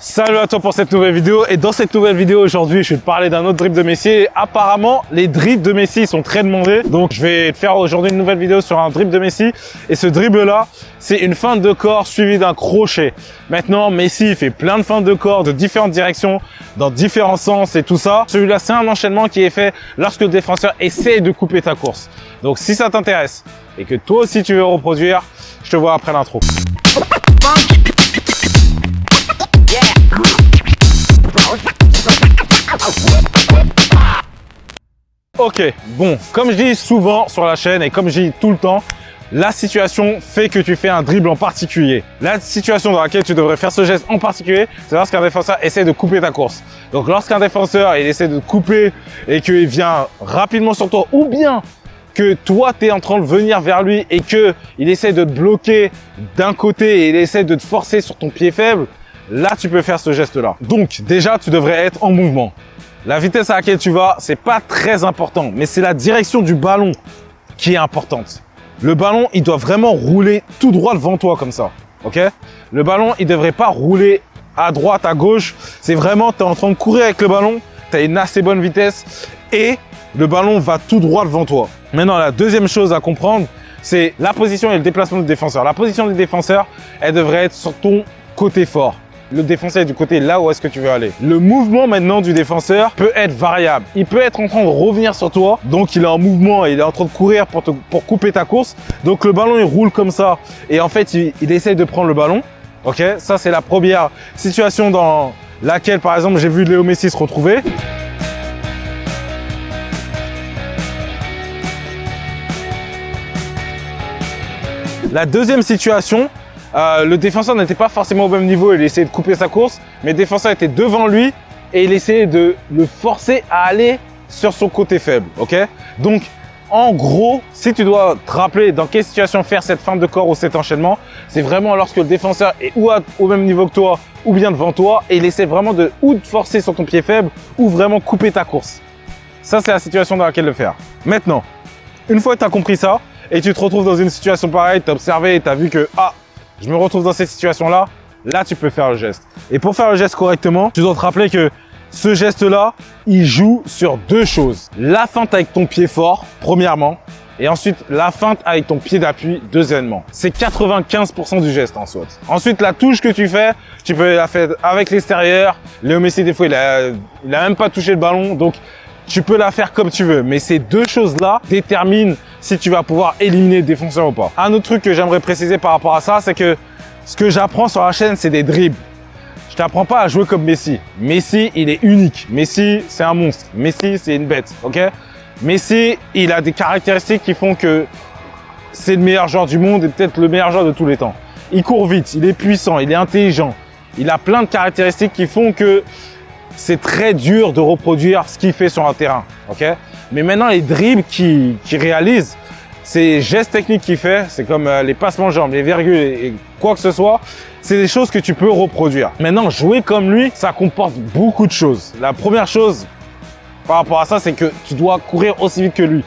Salut à toi pour cette nouvelle vidéo. Et dans cette nouvelle vidéo aujourd'hui, je vais te parler d'un autre dribble de Messi. Et apparemment, les dribbles de Messi sont très demandés. Donc je vais te faire aujourd'hui une nouvelle vidéo sur un dribble de Messi. Et ce dribble là, c'est une feinte de corps suivie d'un crochet. Maintenant, Messi fait plein de feintes de corps de différentes directions, dans différents sens et tout ça. Celui-là, c'est un enchaînement qui est fait lorsque le défenseur essaie de couper ta course. Donc si ça t'intéresse et que toi aussi tu veux reproduire, je te vois après l'intro. Ok, bon, comme je dis souvent sur la chaîne et comme je dis tout le temps, la situation fait que tu fais un dribble en particulier. La situation dans laquelle tu devrais faire ce geste en particulier, c'est lorsqu'un défenseur essaie de couper ta course. Donc lorsqu'un défenseur il essaie de couper et qu'il vient rapidement sur toi, ou bien que toi tu es en train de venir vers lui et qu'il essaie de te bloquer d'un côté et il essaie de te forcer sur ton pied faible, là tu peux faire ce geste là. Donc déjà tu devrais être en mouvement. La vitesse à laquelle tu vas, c'est pas très important, mais c'est la direction du ballon qui est importante. Le ballon, il doit vraiment rouler tout droit devant toi comme ça, ok? Le ballon, il devrait pas rouler à droite, à gauche. C'est vraiment, tu es en train de courir avec le ballon, tu as une assez bonne vitesse et le ballon va tout droit devant toi. Maintenant, la deuxième chose à comprendre, c'est la position et le déplacement du défenseur. La position du défenseur, elle devrait être sur ton côté fort. Le défenseur est du côté là où est-ce que tu veux aller. Le mouvement maintenant du défenseur peut être variable. Il peut être en train de revenir sur toi, donc il est en mouvement et il est en train de courir pour couper ta course. Donc le ballon il roule comme ça et en fait il essaye de prendre le ballon. Ok, ça c'est la première situation dans laquelle par exemple j'ai vu Léo Messi se retrouver. La deuxième situation, le défenseur n'était pas forcément au même niveau, il essayait de couper sa course, mais le défenseur était devant lui et il essayait de le forcer à aller sur son côté faible, ok? Donc, en gros, si tu dois te rappeler dans quelle situation faire cette feinte de corps ou cet enchaînement, c'est vraiment lorsque le défenseur est ou au même niveau que toi ou bien devant toi et il essaie vraiment de ou de forcer sur ton pied faible ou vraiment couper ta course. Ça, c'est la situation dans laquelle le faire. Maintenant, une fois que tu as compris ça et tu te retrouves dans une situation pareille, tu as observé et tu as vu que je me retrouve dans cette situation-là, là, tu peux faire le geste. Et pour faire le geste correctement, tu dois te rappeler que ce geste-là, il joue sur deux choses. La feinte avec ton pied fort, premièrement, et ensuite la feinte avec ton pied d'appui, deuxièmement. C'est 95% du geste en soi. Ensuite, la touche que tu fais, tu peux la faire avec l'extérieur. Léo Messi, des fois, il a même pas touché le ballon, donc tu peux la faire comme tu veux. Mais ces deux choses-là déterminent si tu vas pouvoir éliminer le défenseur ou pas. Un autre truc que j'aimerais préciser par rapport à ça, c'est que ce que j'apprends sur la chaîne, c'est des dribbles. Je t'apprends pas à jouer comme Messi. Messi, il est unique. Messi, c'est un monstre. Messi, c'est une bête, ok? Messi, il a des caractéristiques qui font que c'est le meilleur joueur du monde et peut-être le meilleur joueur de tous les temps. Il court vite, il est puissant, il est intelligent. Il a plein de caractéristiques qui font que c'est très dur de reproduire ce qu'il fait sur un terrain, ok? Mais maintenant, les dribbles qu'il réalise, ces gestes techniques qu'il fait, c'est comme les passements de jambes, les virgules et quoi que ce soit, c'est des choses que tu peux reproduire. Maintenant, jouer comme lui, ça comporte beaucoup de choses. La première chose par rapport à ça, c'est que tu dois courir aussi vite que lui.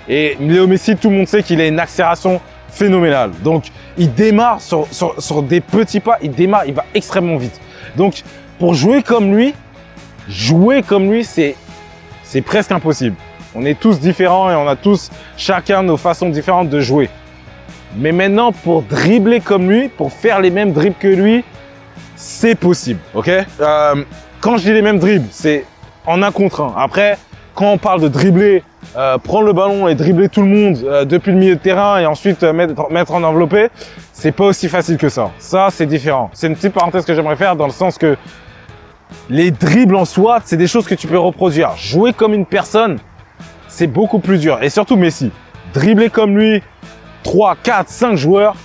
Et Léo Messi, tout le monde sait qu'il a une accélération phénoménale. Donc, il démarre sur des petits pas, il va extrêmement vite. Donc, pour jouer comme lui, c'est presque impossible. On est tous différents et on a tous chacun nos façons différentes de jouer. Mais maintenant, pour dribbler comme lui, pour faire les mêmes dribbles que lui, c'est possible, ok? Quand je dis les mêmes dribbles, c'est en un contre un. Après, quand on parle de dribbler, prendre le ballon et dribbler tout le monde depuis le milieu de terrain et ensuite mettre en enveloppé, c'est pas aussi facile que ça. Ça, c'est différent. C'est une petite parenthèse que j'aimerais faire dans le sens que les dribbles en soi, c'est des choses que tu peux reproduire. Jouer comme une personne, c'est beaucoup plus dur. Et surtout Messi, dribbler comme lui, 3, 4, 5 joueurs,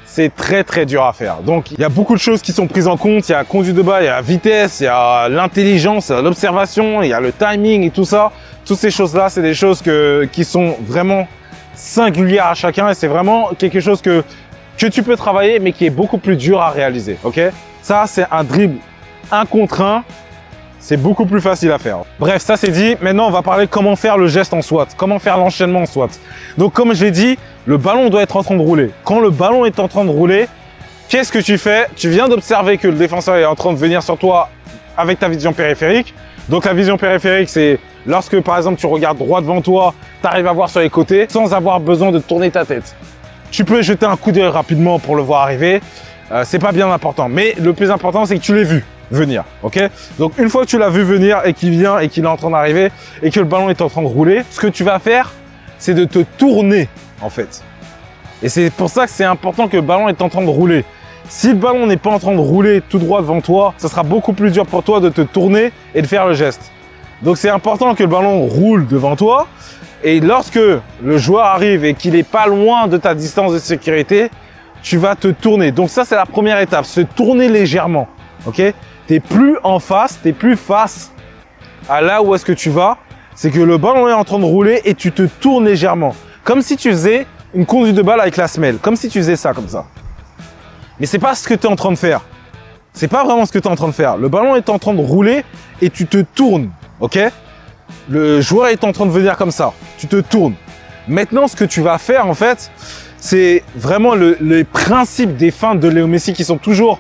c'est très très dur à faire. Donc il y a beaucoup de choses qui sont prises en compte. Il y a la conduite de balle, il y a la vitesse, il y a l'intelligence, l'observation, il y a le timing et tout ça. Toutes ces choses-là, c'est des choses qui sont vraiment singulières à chacun et c'est vraiment quelque chose que tu peux travailler mais qui est beaucoup plus dur à réaliser. Ok? Ça, c'est un dribble 1 contre 1. C'est beaucoup plus facile à faire. Bref, ça c'est dit. Maintenant, on va parler comment faire le geste en SWAT, comment faire l'enchaînement en SWAT. Donc, comme je l'ai dit, le ballon doit être en train de rouler. Quand le ballon est en train de rouler, qu'est-ce que tu fais? Tu viens d'observer que le défenseur est en train de venir sur toi avec ta vision périphérique. Donc la vision périphérique, c'est lorsque par exemple tu regardes droit devant toi, tu arrives à voir sur les côtés sans avoir besoin de tourner ta tête. Tu peux jeter un coup d'œil rapidement pour le voir arriver. C'est pas bien important, mais le plus important, c'est que tu l'aies vu venir, ok? Donc une fois que tu l'as vu venir et qu'il vient et qu'il est en train d'arriver et que le ballon est en train de rouler, ce que tu vas faire, c'est de te tourner en fait. Et c'est pour ça que c'est important que le ballon est en train de rouler. Si le ballon n'est pas en train de rouler tout droit devant toi, ça sera beaucoup plus dur pour toi de te tourner et de faire le geste. Donc c'est important que le ballon roule devant toi. Et lorsque le joueur arrive et qu'il est pas loin de ta distance de sécurité, tu vas te tourner. Donc ça, c'est la première étape, se tourner légèrement, ok? T'es plus en face, t'es plus face à là où est-ce que tu vas. C'est que le ballon est en train de rouler et tu te tournes légèrement. Comme si tu faisais une conduite de balle avec la semelle. Comme si tu faisais ça, comme ça. Mais c'est pas ce que tu es en train de faire. C'est pas vraiment ce que tu es en train de faire. Le ballon est en train de rouler et tu te tournes, ok? Le joueur est en train de venir comme ça. Tu te tournes. Maintenant, ce que tu vas faire, en fait, c'est vraiment les principes des feintes de Léo Messi qui sont toujours,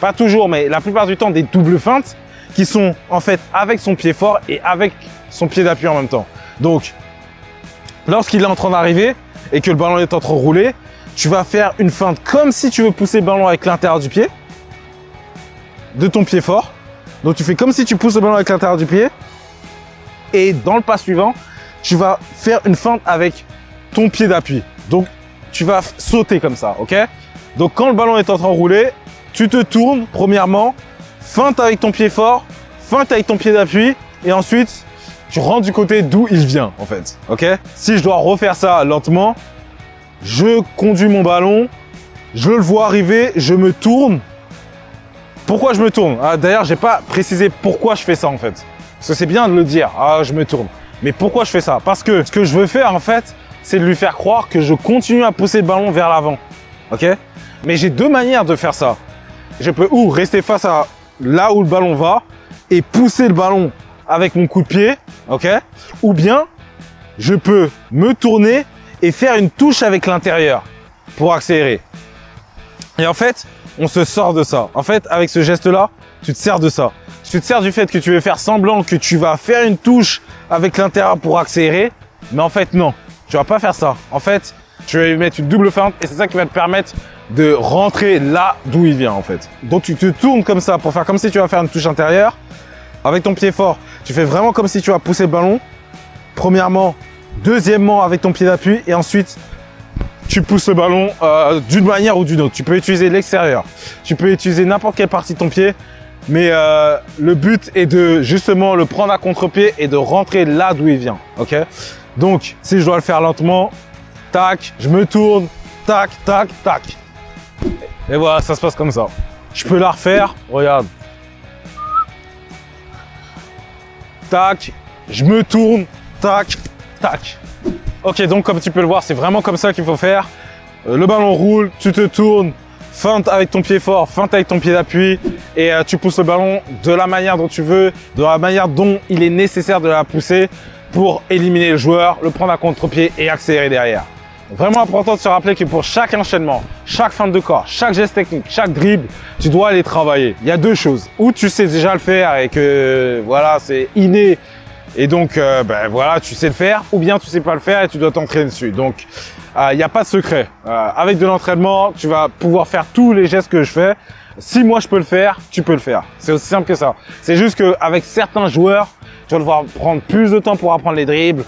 pas toujours, mais la plupart du temps, des doubles feintes qui sont en fait avec son pied fort et avec son pied d'appui en même temps. Donc, lorsqu'il est en train d'arriver et que le ballon est en train de rouler, tu vas faire une feinte comme si tu veux pousser le ballon avec l'intérieur du pied, de ton pied fort. Donc, tu fais comme si tu pousses le ballon avec l'intérieur du pied. Et dans le pas suivant, tu vas faire une feinte avec ton pied d'appui. Donc, tu vas sauter comme ça, ok? Donc, quand le ballon est en train de rouler, tu te tournes, premièrement, feinte avec ton pied fort, feinte avec ton pied d'appui, et ensuite, tu rentres du côté d'où il vient, en fait, ok? Si je dois refaire ça lentement, je conduis mon ballon, je le vois arriver, je me tourne. Pourquoi je me tourne? D'ailleurs, j'ai pas précisé pourquoi je fais ça, en fait. Parce que c'est bien de le dire, je me tourne. Mais pourquoi je fais ça? Parce que ce que je veux faire, en fait, c'est de lui faire croire que je continue à pousser le ballon vers l'avant. Ok? Mais j'ai deux manières de faire ça. Je peux ou rester face à là où le ballon va et pousser le ballon avec mon coup de pied. Ok? Ou bien, je peux me tourner et faire une touche avec l'intérieur pour accélérer. Et en fait, on se sort de ça. En fait, avec ce geste-là, tu te sers de ça. Tu te sers du fait que tu veux faire semblant que tu vas faire une touche avec l'intérieur pour accélérer. Mais en fait, non. Tu vas pas faire ça. En fait, tu vas lui mettre une double feinte et c'est ça qui va te permettre de rentrer là d'où il vient, en fait. Donc, tu te tournes comme ça pour faire comme si tu vas faire une touche intérieure. Avec ton pied fort, tu fais vraiment comme si tu vas pousser le ballon. Premièrement. Deuxièmement, avec ton pied d'appui. Et ensuite, tu pousses le ballon d'une manière ou d'une autre. Tu peux utiliser l'extérieur. Tu peux utiliser n'importe quelle partie de ton pied. Mais le but est de justement le prendre à contre-pied et de rentrer là d'où il vient. Ok? Donc, si je dois le faire lentement, tac, je me tourne, tac, tac, tac. Et voilà, ça se passe comme ça. Je peux la refaire, regarde. Tac, je me tourne, tac, tac. Ok, donc comme tu peux le voir, c'est vraiment comme ça qu'il faut faire. Le ballon roule, tu te tournes, feinte avec ton pied fort, feinte avec ton pied d'appui et tu pousses le ballon de la manière dont tu veux, de la manière dont il est nécessaire de la pousser pour éliminer le joueur, le prendre à contre-pied et accélérer derrière. Vraiment important de se rappeler que pour chaque enchaînement, chaque feinte de corps, chaque geste technique, chaque dribble, tu dois aller travailler. Il y a deux choses. Ou tu sais déjà le faire et que voilà, c'est inné et donc voilà, tu sais le faire, ou bien tu sais pas le faire et tu dois t'entraîner dessus. Donc il n'y a pas de secret. Avec de l'entraînement, tu vas pouvoir faire tous les gestes que je fais. Si moi je peux le faire, tu peux le faire. C'est aussi simple que ça. C'est juste qu'avec certains joueurs, tu vas devoir prendre plus de temps pour apprendre les dribbles.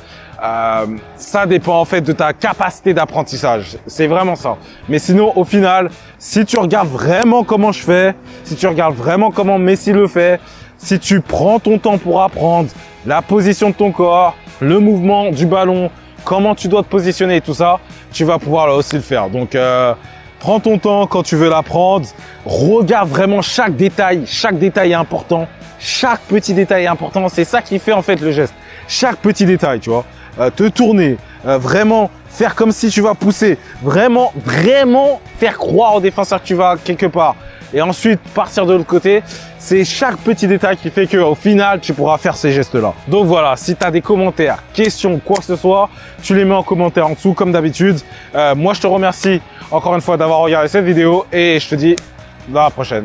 Ça dépend en fait de ta capacité d'apprentissage. C'est vraiment ça. Mais sinon, au final, si tu regardes vraiment comment je fais, si tu regardes vraiment comment Messi le fait, si tu prends ton temps pour apprendre la position de ton corps, le mouvement du ballon, comment tu dois te positionner et tout ça, tu vas pouvoir là aussi le faire. Donc, prends ton temps quand tu veux l'apprendre. Regarde vraiment chaque détail. Chaque détail est important. Chaque petit détail est important. C'est ça qui fait en fait le geste. Chaque petit détail, tu vois. Te tourner, vraiment faire comme si tu vas pousser. Vraiment faire croire au défenseur que tu vas quelque part. et ensuite partir de l'autre côté. C'est chaque petit détail qui fait qu'au final, tu pourras faire ces gestes-là. Donc voilà, si tu as des commentaires, questions, quoi que ce soit, tu les mets en commentaire en dessous comme d'habitude. Moi, je te remercie encore une fois d'avoir regardé cette vidéo et je te dis à la prochaine.